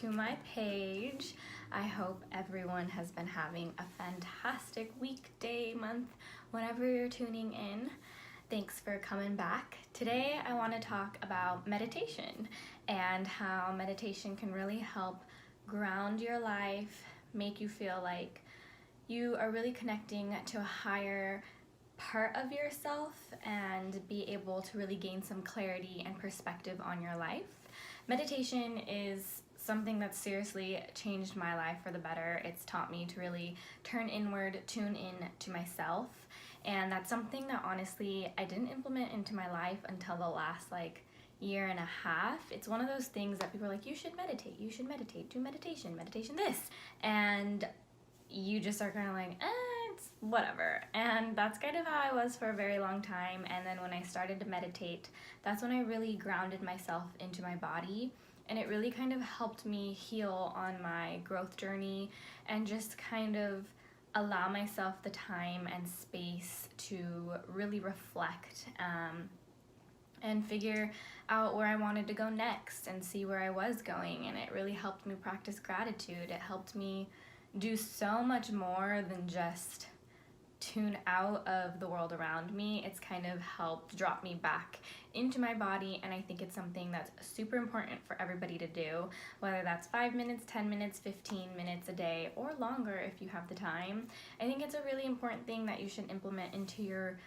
to my page. I hope everyone has been having a fantastic week, day, month, whenever you're tuning in. Thanks for coming back. Today I want to talk about meditation and how meditation can really help ground your life, make you feel like you are really connecting to a higher part of yourself and be able to really gain some clarity and perspective on your life. Meditation is something that's seriously changed my life for the better. It's taught me to really turn inward, tune in to myself, and that's something that honestly I didn't implement into my life until the last year and a half. It's one of those things that people are like, you should meditate, do meditation this, and you just are kind of like, it's whatever. And that's kind of how I was for a very long time. And then when I started to meditate, that's when I really grounded myself into my body, and it really kind of helped me heal on my growth journey and just kind of allow myself the time and space to really reflect and figure out where I wanted to go next and see where I was going. And it really helped me practice gratitude. It helped me do so much more than just tune out of the world around me. It's kind of helped drop me back into my body, and I think it's something that's super important for everybody to do, whether that's 5 minutes, 10 minutes, 15 minutes a day, or longer if you have the time. I think it's a really important thing that you should implement into your,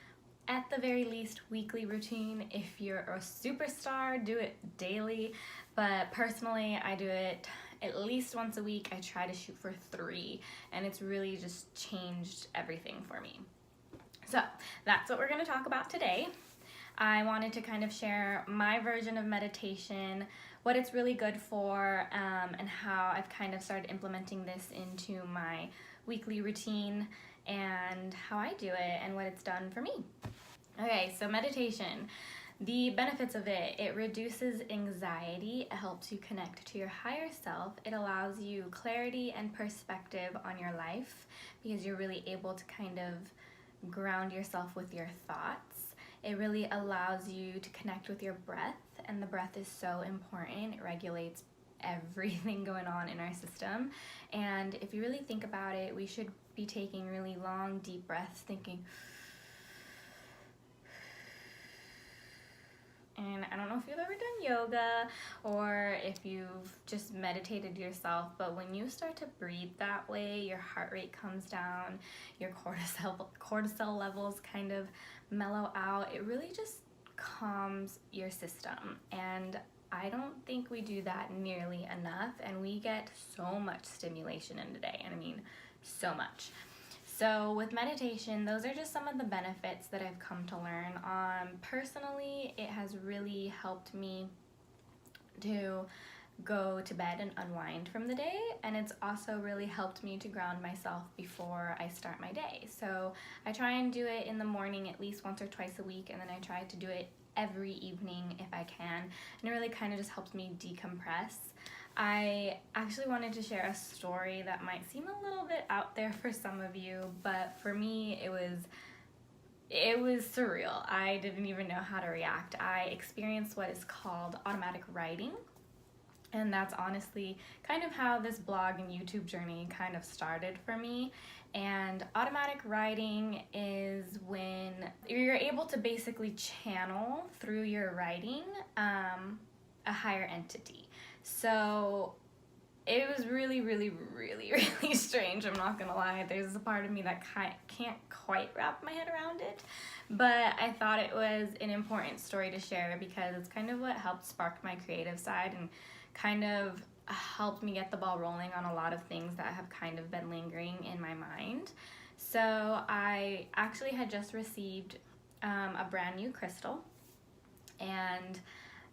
at the very least, weekly routine. If you're a superstar, do it daily, but personally I do it at least once a week. I try to shoot for 3, and it's really just changed everything for me. So that's what we're going to talk about today. I wanted to kind of share my version of meditation, what it's really good for, and how I've kind of started implementing this into my weekly routine and how I do it and what it's done for me. Okay, so meditation. The benefits of it: it reduces anxiety, it helps you connect to your higher self, it allows you clarity and perspective on your life because you're really able to kind of ground yourself with your thoughts. It really allows you to connect with your breath, and the breath is so important. It regulates everything going on in our system, and if you really think about it, we should be taking really long, deep breaths, thinking. And I don't know if you've ever done yoga or if you've just meditated yourself, but when you start to breathe that way, your heart rate comes down, your cortisol levels kind of mellow out. It really just calms your system, and I don't think we do that nearly enough, and we get so much stimulation in the day, and I mean so much. So with meditation, those are just some of the benefits that I've come to learn. Personally, it has really helped me to go to bed and unwind from the day, and it's also really helped me to ground myself before I start my day. So I try and do it in the morning at least once or twice a week, and then I try to do it every evening if I can, and it really kind of just helps me decompress. I actually wanted to share a story that might seem a little bit out there for some of you, but for me it was surreal. I didn't even know how to react. I experienced what is called automatic writing, and that's honestly kind of how this blog and YouTube journey kind of started for me. And automatic writing is when you're able to basically channel through your writing a higher entity. So it was really, really, really, really strange. I'm not gonna lie. There's a part of me that can't quite wrap my head around it, but I thought it was an important story to share because it's kind of what helped spark my creative side and kind of helped me get the ball rolling on a lot of things that have kind of been lingering in my mind. So I actually had just received a brand new crystal, and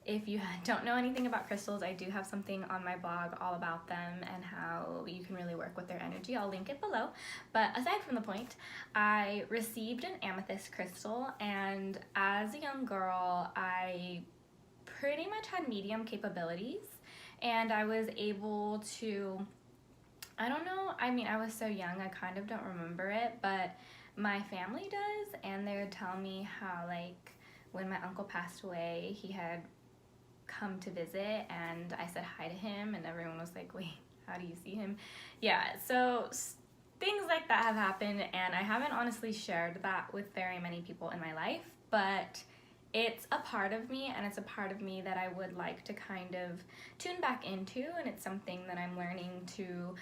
if you don't know anything about crystals, I do have something on my blog all about them and how you can really work with their energy. I'll link it below. But aside from the point, I received an amethyst crystal, and as a young girl, I pretty much had medium capabilities, and I was able to, I don't know, I mean, I was so young, I kind of don't remember it, but my family does, and they would tell me how, when my uncle passed away, he had come to visit, and I said hi to him, and everyone was like, wait, how do you see him? Yeah, so things like that have happened, and I haven't honestly shared that with very many people in my life, but it's a part of me, and it's a part of me that I would like to kind of tune back into, and it's something that I'm learning to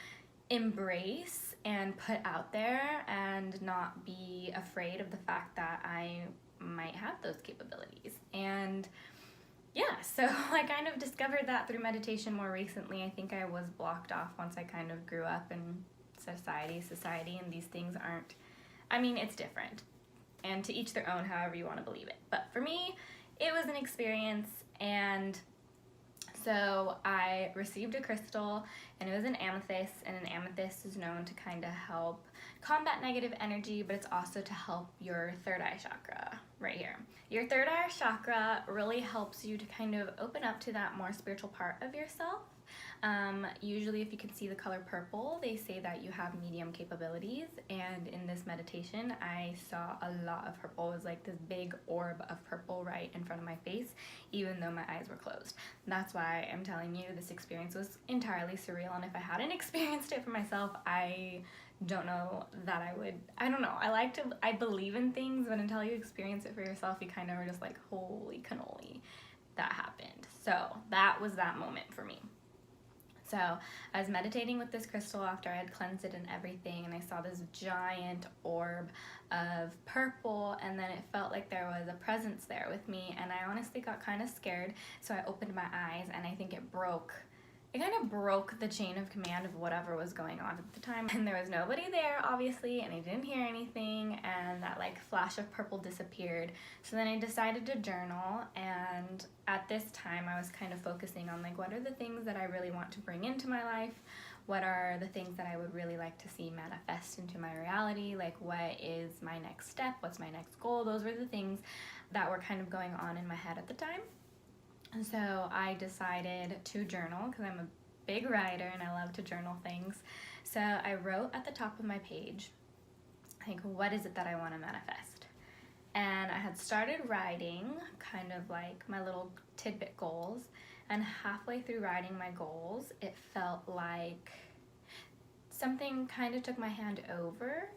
embrace and put out there and not be afraid of the fact that I might have those capabilities. And yeah, so I kind of discovered that through meditation more recently. I think I was blocked off once I kind of grew up in society, and these things aren't, I mean, it's different. And to each their own, however you want to believe it. But for me, it was an experience, and so I received a crystal, and it was an amethyst, and an amethyst is known to kind of help combat negative energy, but it's also to help your third eye chakra right here. Your third eye chakra really helps you to kind of open up to that more spiritual part of yourself. Usually if you can see the color purple, they say that you have medium capabilities, and in this meditation I saw a lot of purple. It was like this big orb of purple right in front of my face, even though my eyes were closed. That's why I'm telling you this experience was entirely surreal, and if I hadn't experienced it for myself, I don't know that I would. I don't know, I believe in things, but until you experience it for yourself, you kind of are just like, holy cannoli, that happened. So that was that moment for me. So I was meditating with this crystal after I had cleansed it and everything, and I saw this giant orb of purple, and then it felt like there was a presence there with me, and I honestly got kind of scared, so I opened my eyes, and I think it kind of broke the chain of command of whatever was going on at the time. And there was nobody there, obviously, and I didn't hear anything, and that like flash of purple disappeared. So then I decided to journal, and at this time I was kind of focusing on like, what are the things that I really want to bring into my life? What are the things that I would really like to see manifest into my reality? Like, what is my next step? What's my next goal? Those were the things that were kind of going on in my head at the time. And so I decided to journal, because I'm a big writer and I love to journal things. So I wrote at the top of my page, like, what is it that I want to manifest? And I had started writing kind of like my little tidbit goals, and halfway through writing my goals, it felt like something kind of took my hand over.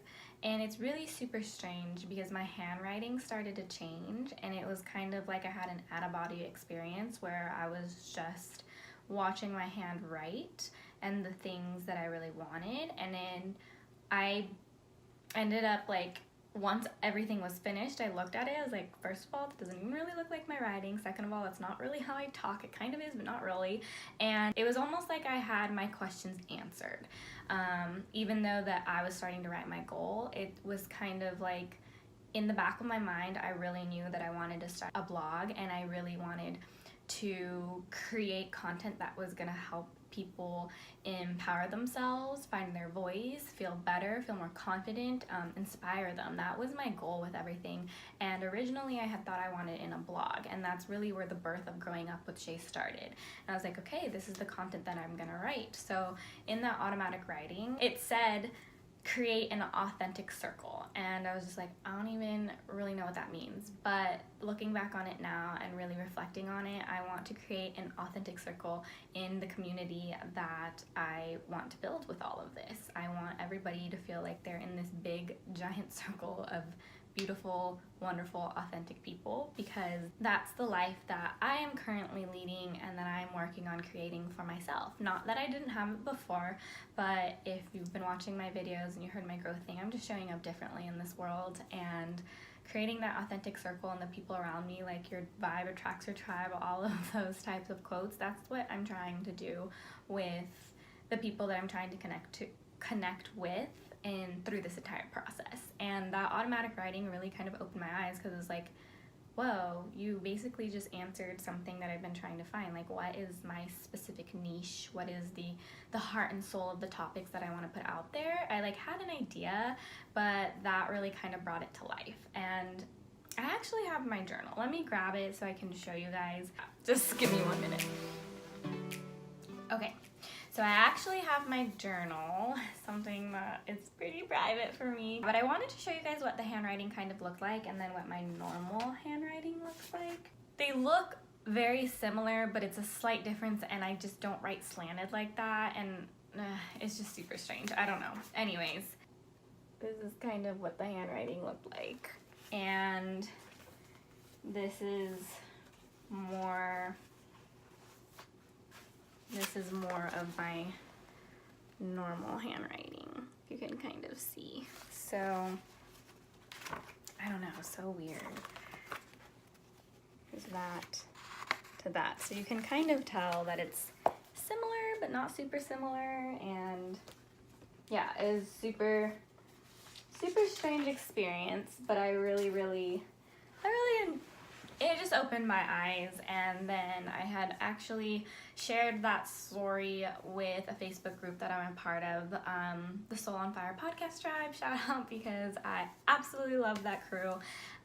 And it's really super strange because my handwriting started to change, and it was kind of like I had an out-of-body experience where I was just watching my hand write and the things that I really wanted. And then I ended up like, once everything was finished, I looked at it, I was like, first of all, it doesn't even really look like my writing. Second of all, that's not really how I talk. It kind of is, but not really. And it was almost like I had my questions answered. Even though that I was starting to write my goal, it was kind of like in the back of my mind, I really knew that I wanted to start a blog, and I really wanted to create content that was gonna help people empower themselves, find their voice, feel better, feel more confident, inspire them. That was my goal with everything. And originally I had thought I wanted it in a blog, and that's really where the birth of Growing Up with Shay started. And I was like, okay, this is the content that I'm gonna write. So in that automatic writing, it said, create an authentic circle, and I was just like, I don't even really know what that means. But looking back on it now and really reflecting on it, I want to create an authentic circle in the community that I want to build with all of this. I want everybody to feel like they're in this big giant circle of beautiful, wonderful, authentic people, because that's the life that I am currently leading and that I'm working on creating for myself. Not that I didn't have it before, but if you've been watching my videos and you heard my growth thing, I'm just showing up differently in this world and creating that authentic circle and the people around me, like your vibe attracts your tribe, all of those types of quotes. That's what I'm trying to do with the people that I'm trying to connect with and through this entire process. And that automatic writing really kind of opened my eyes, because it was like, whoa, you basically just answered something that I've been trying to find. Like, what is my specific niche? What is the heart and soul of the topics that I want to put out there? I like had an idea, but that really kind of brought it to life. And I actually have my journal. Let me grab it so I can show you guys. Just give me 1 minute. Okay. So I actually have my journal, something that is pretty private for me, but I wanted to show you guys what the handwriting kind of looked like and then what my normal handwriting looks like. They look very similar, but it's a slight difference, and I just don't write slanted like that, and it's just super strange. I don't know. Anyways, this is kind of what the handwriting looked like, and this is more of my normal handwriting. You can kind of see. So, I don't know, so weird. There's that to that. So you can kind of tell that it's similar, but not super similar. And yeah, it was super strange experience, but it just opened my eyes. And then I had actually shared that story with a Facebook group that I'm a part of, the Soul on Fire podcast tribe, shout out, because I absolutely love that crew.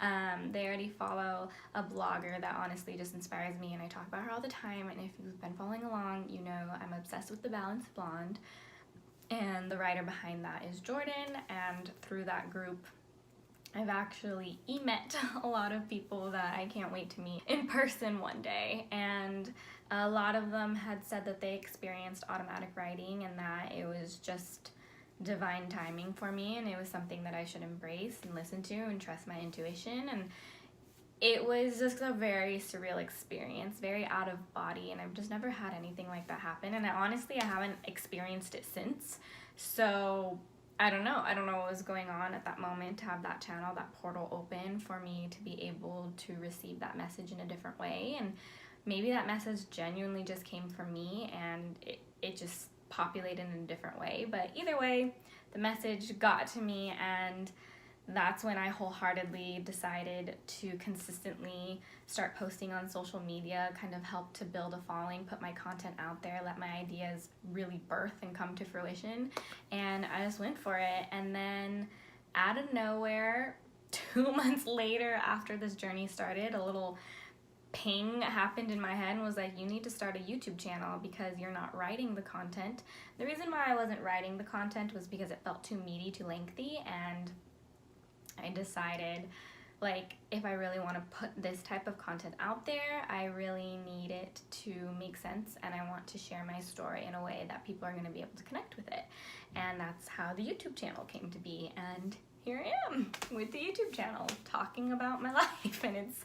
They already follow a blogger that honestly just inspires me, and I talk about her all the time, and if you've been following along, you know I'm obsessed with The Balanced Blonde, and the writer behind that is Jordan. And through that group, I've actually met a lot of people that I can't wait to meet in person one day, and a lot of them had said that they experienced automatic writing and that it was just divine timing for me, and it was something that I should embrace and listen to and trust my intuition. And it was just a very surreal experience, very out of body, and I've just never had anything like that happen, and I haven't experienced it since. So I don't know what was going on at that moment to have that channel, that portal open for me to be able to receive that message in a different way. And maybe that message genuinely just came from me, and it just populated in a different way. But either way, the message got to me, and that's when I wholeheartedly decided to consistently start posting on social media, kind of help to build a following, put my content out there, let my ideas really birth and come to fruition. And I just went for it. And then out of nowhere, 2 months later after this journey started, a little ping happened in my head and was like, you need to start a YouTube channel because you're not writing the content. The reason why I wasn't writing the content was because it felt too meaty, too lengthy, and I decided, like, if I really want to put this type of content out there, I really need it to make sense, and I want to share my story in a way that people are going to be able to connect with it. And that's how the YouTube channel came to be, and here I am with the YouTube channel talking about my life, and it's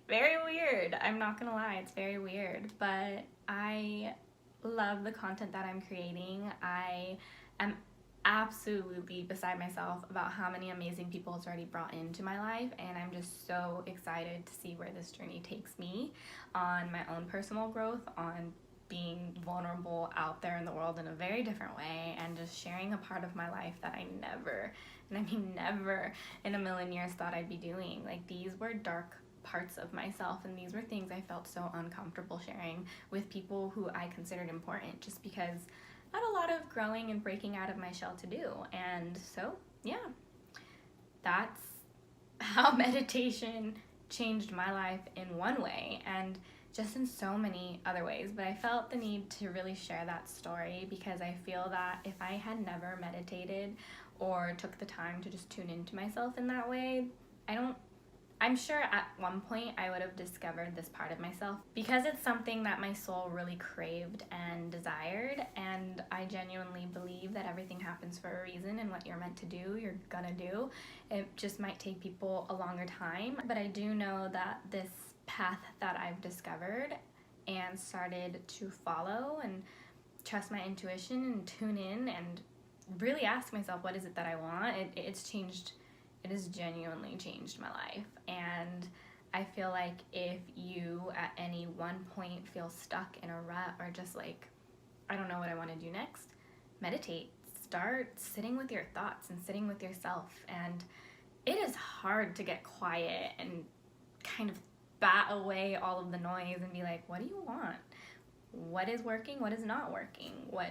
very weird. I'm not gonna lie, it's very weird, but I love the content that I'm creating. I am absolutely beside myself about how many amazing people it's already brought into my life, and I'm just so excited to see where this journey takes me on my own personal growth, on being vulnerable out there in the world in a very different way, and just sharing a part of my life that I never, and I mean never in a million years thought I'd be doing. Like, these were dark parts of myself, and these were things I felt so uncomfortable sharing with people who I considered important, just because I had a lot of growing and breaking out of my shell to do. And so yeah, that's how meditation changed my life in one way, and just in so many other ways. But I felt the need to really share that story because I feel that if I had never meditated or took the time to just tune into myself in that way, I'm sure at one point I would have discovered this part of myself, because it's something that my soul really craved and desired, and I genuinely believe that everything happens for a reason, and what you're meant to do, you're gonna do. It just might take people a longer time, but I do know that this path that I've discovered and started to follow and trust my intuition and tune in and really ask myself, what is it that I want? It has genuinely changed my life. And I feel like if you at any one point feel stuck in a rut or just like, I don't know what I want to do next, meditate. Start sitting with your thoughts and sitting with yourself. And it is hard to get quiet and kind of bat away all of the noise and be like, what do you want? What is working? What is not working? What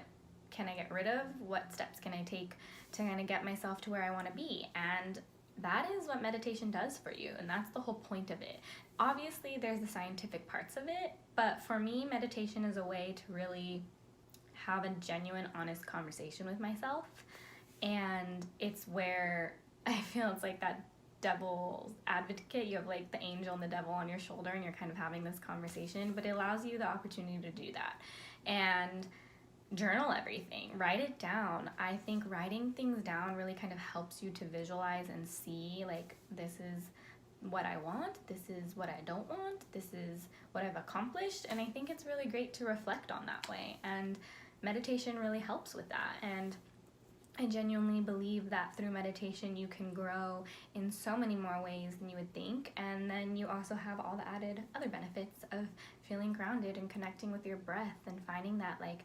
can I get rid of? What steps can I take to kind of get myself to where I want to be? And that is what meditation does for you, and that's the whole point of it. Obviously, there's the scientific parts of it, but for me, meditation is a way to really have a genuine, honest conversation with myself, and it's where I feel it's like that devil's advocate. You have like the angel and the devil on your shoulder, and you're kind of having this conversation, but it allows you the opportunity to do that. And journal everything, write it down. I think writing things down really kind of helps you to visualize and see, like, this is what I want, this is what I don't want, this is what I've accomplished. And I think it's really great to reflect on that way, and meditation really helps with that. And I genuinely believe that through meditation you can grow in so many more ways than you would think, and then you also have all the added other benefits of feeling grounded and connecting with your breath and finding that like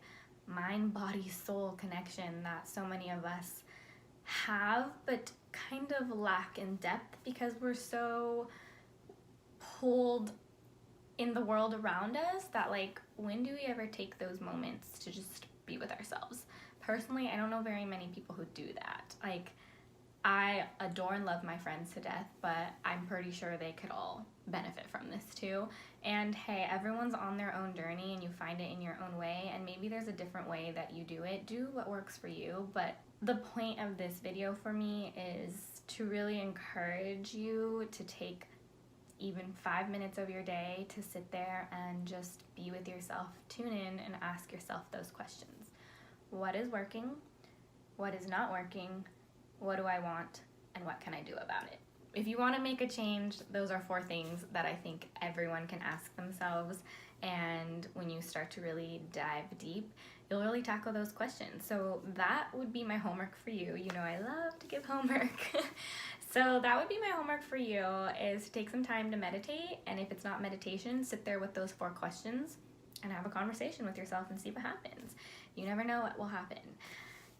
mind, body, soul connection that so many of us have but kind of lack in depth because we're so pulled in the world around us that, like, when do we ever take those moments to just be with ourselves? Personally, I don't know very many people who do that. Like, I adore and love my friends to death, but I'm pretty sure they could all benefit from this too. And hey, everyone's on their own journey and you find it in your own way, and maybe there's a different way that you do it. Do what works for you. But the point of this video for me is to really encourage you to take even 5 minutes of your day to sit there and just be with yourself. Tune in and ask yourself those questions. What is working? What is not working? What do I want? And what can I do about it? If you want to make a change, those are 4 things that I think everyone can ask themselves. And when you start to really dive deep, you'll really tackle those questions. So that would be my homework for you. You know, I love to give homework. So that would be my homework for you, is to take some time to meditate. And if it's not meditation, sit there with those 4 questions and have a conversation with yourself and see what happens. You never know what will happen.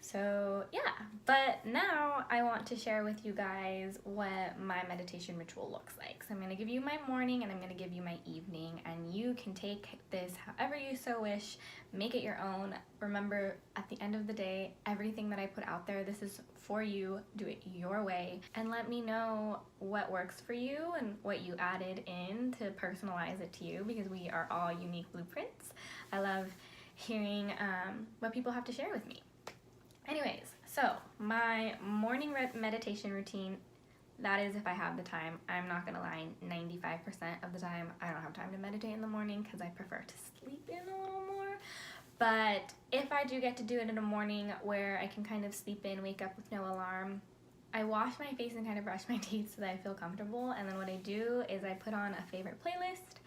So yeah, but now I want to share with you guys what my meditation ritual looks like. So I'm going to give you my morning and I'm going to give you my evening, and you can take this however you so wish, make it your own. Remember, at the end of the day, everything that I put out there, this is for you. Do it your way, and let me know what works for you and what you added in to personalize it to you, because we are all unique blueprints. I love hearing what people have to share with me. Anyways, so my morning meditation routine, that is if I have the time. I'm not gonna lie, 95% of the time I don't have time to meditate in the morning because I prefer to sleep in a little more. But if I do get to do it in the morning where I can kind of sleep in, wake up with no alarm, I wash my face and kind of brush my teeth so that I feel comfortable. And then what I do is I put on a favorite playlist,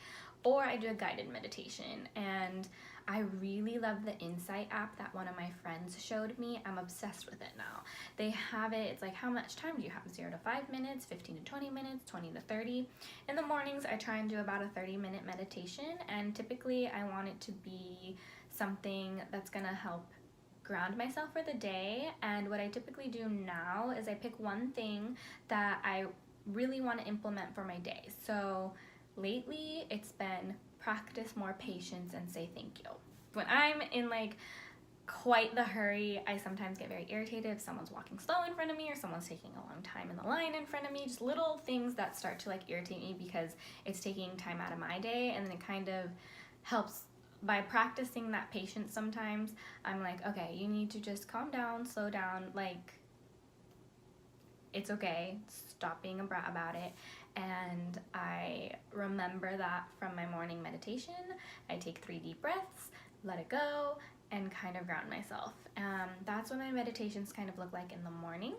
or I do a guided meditation. And I really love the Insight app that one of my friends showed me. I'm obsessed with it now. They have it, it's like, how much time do you have? 0 to 5 minutes, 15 to 20 minutes, 20 to 30. In the mornings, I try and do about a 30-minute meditation, and typically I want it to be something that's gonna help ground myself for the day. And what I typically do now is I pick one thing that I really want to implement for my day. So lately it's been practice more patience and say thank you. When I'm in like quite the hurry, I sometimes get very irritated if someone's walking slow in front of me or someone's taking a long time in the line in front of me. Just little things that start to like irritate me because it's taking time out of my day. And then it kind of helps by practicing that patience. Sometimes I'm like, okay, you need to just calm down, slow down, like, it's okay, stop being a brat about it. And I remember that from my morning meditation. I take 3 deep breaths, let it go, and kind of ground myself. That's what my meditations kind of look like in the morning.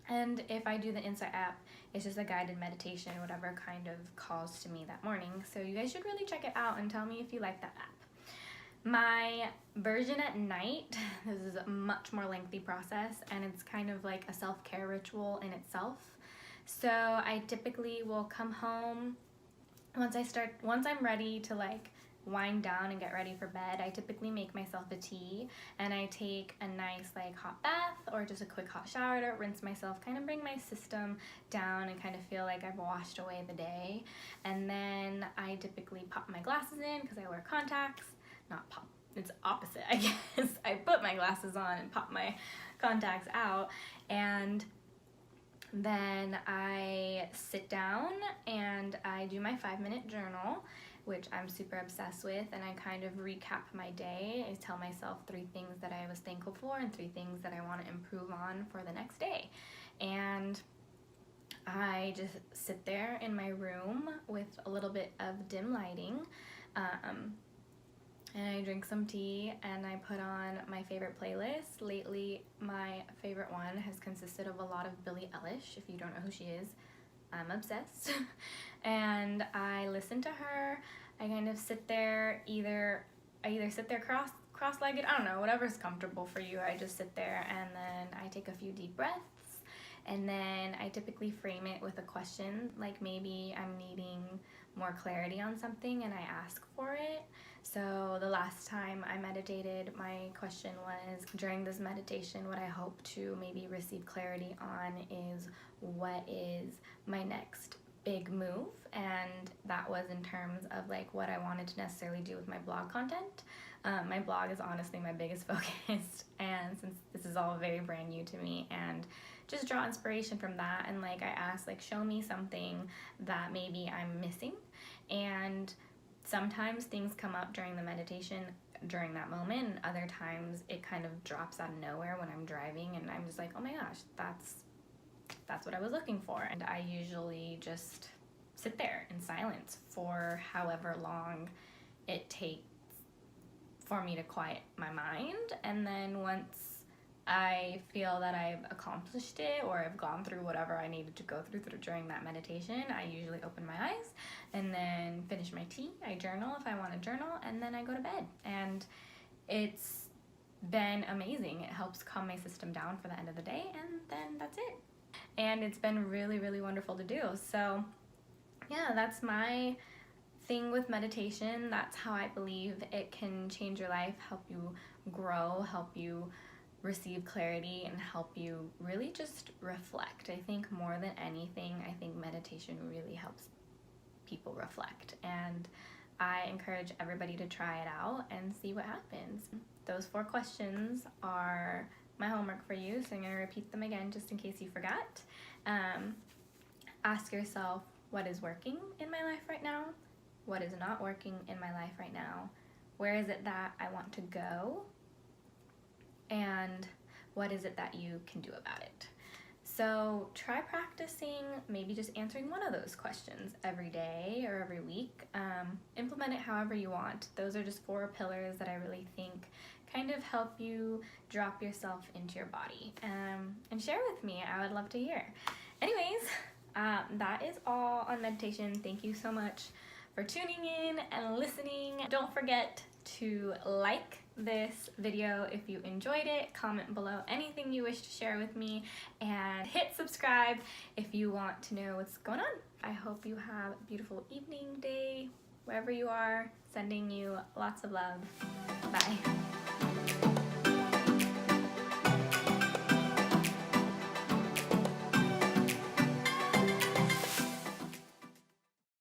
And if I do the Insight app, it's just a guided meditation, whatever kind of calls to me that morning. So you guys should really check it out and tell me if you like that app. My version at night, this is a much more lengthy process, and it's kind of like a self-care ritual in itself. So I typically will come home once I'm ready to like wind down and get ready for bed. I typically make myself a tea, and I take a nice like hot bath or just a quick hot shower to rinse myself, kind of bring my system down and kind of feel like I've washed away the day. And then I typically pop my glasses in because I wear contacts. Not pop, it's opposite, I guess. I put my glasses on and pop my contacts out, and then I sit down and I do my 5-minute journal, which I'm super obsessed with, and I kind of recap my day. I tell myself 3 things that I was thankful for and 3 things that I want to improve on for the next day. And I just sit there in my room with a little bit of dim lighting, and I drink some tea and I put on my favorite playlist. Lately, my favorite one has consisted of a lot of Billie Eilish. If you don't know who she is, I'm obsessed. And I listen to her. I kind of sit there, I either sit there cross-legged, I don't know, whatever's comfortable for you. I just sit there and then I take a few deep breaths, and then I typically frame it with a question, like maybe I'm needing more clarity on something and I ask for it. So the last time I meditated, my question was, during this meditation, what I hope to maybe receive clarity on is, what is my next big move? And that was in terms of like what I wanted to necessarily do with my blog content. My blog is honestly my biggest focus, and since this is all very brand new to me, and just draw inspiration from that. And like I asked, like, show me something that maybe I'm missing. And sometimes things come up during the meditation during that moment, and other times it kind of drops out of nowhere when I'm driving and I'm just like, oh my gosh, that's what I was looking for. And I usually just sit there in silence for however long it takes for me to quiet my mind. And then once I feel that I've accomplished it, or I've gone through whatever I needed to go through during that meditation, I usually open my eyes and then finish my tea. I journal if I want to journal, and then I go to bed. And it's been amazing. It helps calm my system down for the end of the day, and then that's it. And it's been really, really wonderful to do. So yeah, that's my thing with meditation. That's how I believe it can change your life, help you grow, help you receive clarity, and help you really just reflect. I think more than anything, I think meditation really helps people reflect, and I encourage everybody to try it out and see what happens. Those 4 questions are my homework for you, so I'm going to repeat them again just in case you forgot. Ask yourself, what is working in my life right now? What is not working in my life right now? Where is it that I want to go? And what is it that you can do about it? So try practicing maybe just answering one of those questions every day or every week. Implement it however you want. Those are just 4 pillars that I really think kind of help you drop yourself into your body. And share with me. I would love to hear. Anyways, that is all on meditation. Thank you so much for tuning in and listening. Don't forget to like this video if you enjoyed it, comment below anything you wish to share with me, and hit subscribe if you want to know what's going on. I hope you have a beautiful evening, day, wherever you are. Sending you lots of love. Bye.